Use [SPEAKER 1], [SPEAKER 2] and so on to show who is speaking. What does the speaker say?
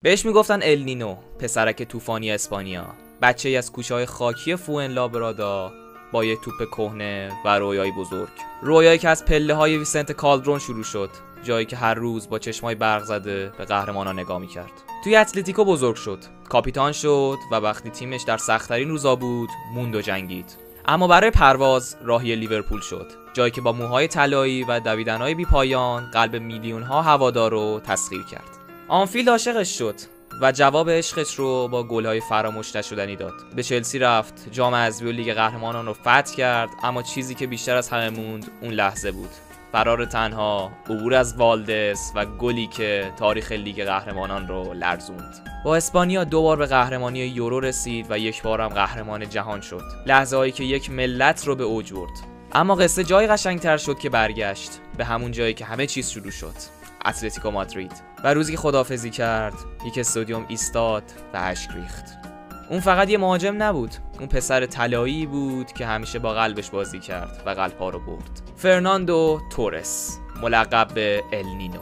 [SPEAKER 1] بهش میگفتن النینو، پسرک طوفانی اسپانیا، بچه‌ای از کوچه‌های خاکی فوئنلابرادا با یه توپ کهنه و رویای بزرگ. رویایی که از پله‌های ویسنت کالدرون شروع شد، جایی که هر روز با چشمای برق زده به قهرمانان نگاه می‌کرد. توی اتلتیکو بزرگ شد، کاپیتان شد و وقتی تیمش در سخت‌ترین روزا بود، موند و جنگید. اما برای پرواز راهی لیورپول شد، جایی که با موهای طلایی و دویدن‌های بی‌پایان قلب میلیون‌ها هوادار رو تسخیر کرد. آنفیلد عاشقش شد و جواب عشقش رو با گل‌های فراموش نشدنی داد. به چلسی رفت، جام حذفی و لیگ قهرمانان رو فتح کرد، اما چیزی که بیشتر از همه موند اون لحظه بود. فرار تنها، عبور از والدس و گلی که تاریخ لیگ قهرمانان رو لرزوند. با اسپانیا 2 بار به قهرمانی یورو رسید و 1 بار هم قهرمان جهان شد. لحظه‌هایی که یک ملت رو به اوج برد. اما قصه جای قشنگ‌تر شد که برگشت به همون جایی که همه چیز شروع شد. اتلتیکو مادرید. و روزی که خداحافظی کرد، یک استادیوم ایستاد و اشک ریخت. اون فقط یه مهاجم نبود، اون پسر طلایی بود که همیشه با قلبش بازی کرد و قلب‌ها رو برد. فرناندو تورس، ملقب به النینو.